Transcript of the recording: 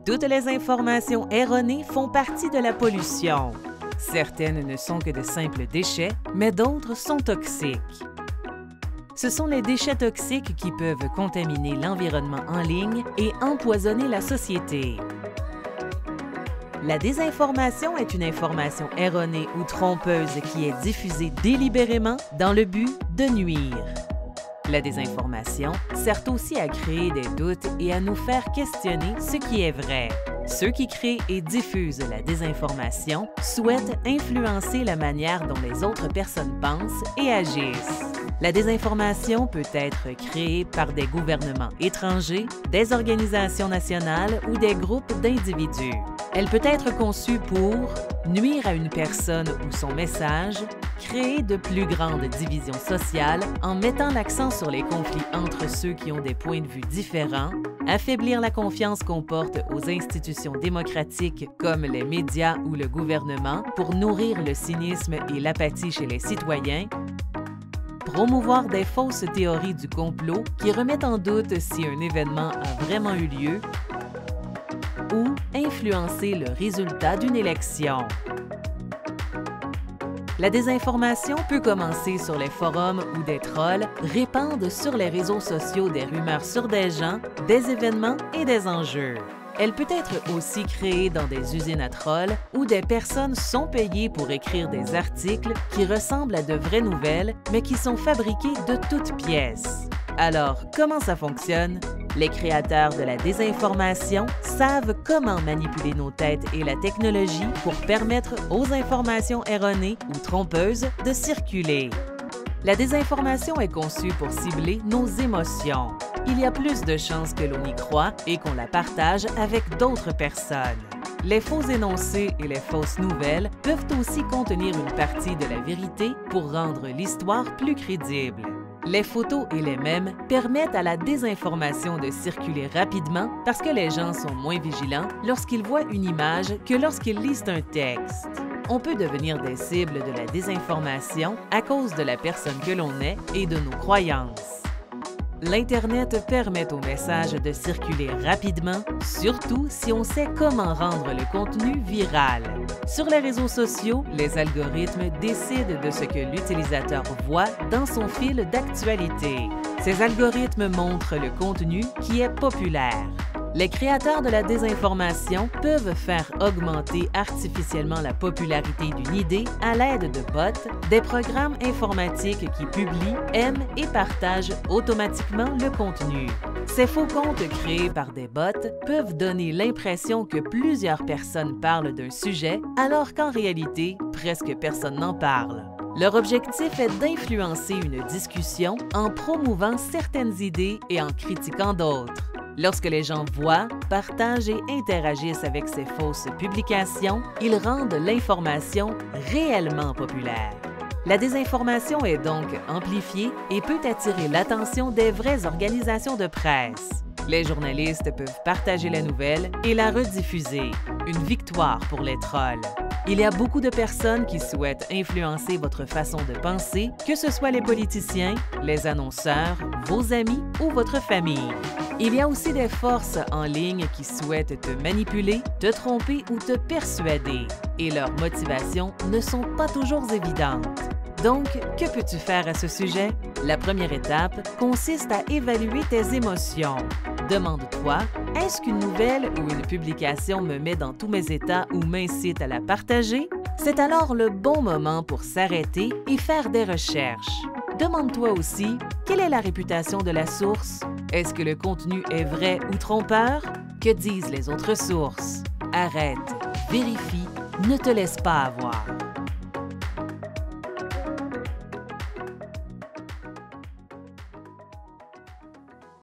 Toutes les informations erronées font partie de la pollution. Certaines ne sont que de simples déchets, mais d'autres sont toxiques. Ce sont les déchets toxiques qui peuvent contaminer l'environnement en ligne et empoisonner la société. La désinformation est une information erronée ou trompeuse qui est diffusée délibérément dans le but de nuire. La désinformation sert aussi à créer des doutes et à nous faire questionner ce qui est vrai. Ceux qui créent et diffusent la désinformation souhaitent influencer la manière dont les autres personnes pensent et agissent. La désinformation peut être créée par des gouvernements étrangers, des organisations nationales ou des groupes d'individus. Elle peut être conçue pour nuire à une personne ou son message, créer de plus grandes divisions sociales en mettant l'accent sur les conflits entre ceux qui ont des points de vue différents, affaiblir la confiance qu'on porte aux institutions démocratiques comme les médias ou le gouvernement pour nourrir le cynisme et l'apathie chez les citoyens, promouvoir des fausses théories du complot qui remettent en doute si un événement a vraiment eu lieu, ou influencer le résultat d'une élection. La désinformation peut commencer sur les forums où des trolls répandent sur les réseaux sociaux des rumeurs sur des gens, des événements et des enjeux. Elle peut être aussi créée dans des usines à trolls où des personnes sont payées pour écrire des articles qui ressemblent à de vraies nouvelles, mais qui sont fabriqués de toutes pièces. Alors, comment ça fonctionne? Les créateurs de la désinformation savent comment manipuler nos têtes et la technologie pour permettre aux informations erronées ou trompeuses de circuler. La désinformation est conçue pour cibler nos émotions. Il y a plus de chances que l'on y croit et qu'on la partage avec d'autres personnes. Les faux énoncés et les fausses nouvelles peuvent aussi contenir une partie de la vérité pour rendre l'histoire plus crédible. Les photos et les mèmes permettent à la désinformation de circuler rapidement parce que les gens sont moins vigilants lorsqu'ils voient une image que lorsqu'ils lisent un texte. On peut devenir des cibles de la désinformation à cause de la personne que l'on est et de nos croyances. L'Internet permet aux messages de circuler rapidement, surtout si on sait comment rendre le contenu viral. Sur les réseaux sociaux, les algorithmes décident de ce que l'utilisateur voit dans son fil d'actualité. Ces algorithmes montrent le contenu qui est populaire. Les créateurs de la désinformation peuvent faire augmenter artificiellement la popularité d'une idée à l'aide de bots, des programmes informatiques qui publient, aiment et partagent automatiquement le contenu. Ces faux comptes créés par des bots peuvent donner l'impression que plusieurs personnes parlent d'un sujet, alors qu'en réalité, presque personne n'en parle. Leur objectif est d'influencer une discussion en promouvant certaines idées et en critiquant d'autres. Lorsque les gens voient, partagent et interagissent avec ces fausses publications, ils rendent l'information réellement populaire. La désinformation est donc amplifiée et peut attirer l'attention des vraies organisations de presse. Les journalistes peuvent partager la nouvelle et la rediffuser. Une victoire pour les trolls. Il y a beaucoup de personnes qui souhaitent influencer votre façon de penser, que ce soit les politiciens, les annonceurs, vos amis ou votre famille. Il y a aussi des forces en ligne qui souhaitent te manipuler, te tromper ou te persuader, et leurs motivations ne sont pas toujours évidentes. Donc, que peux-tu faire à ce sujet? La première étape consiste à évaluer tes émotions. Demande-toi, est-ce qu'une nouvelle ou une publication me met dans tous mes états ou m'incite à la partager? C'est alors le bon moment pour s'arrêter et faire des recherches. Demande-toi aussi, quelle est la réputation de la source? Est-ce que le contenu est vrai ou trompeur? Que disent les autres sources? Arrête, vérifie, ne te laisse pas avoir.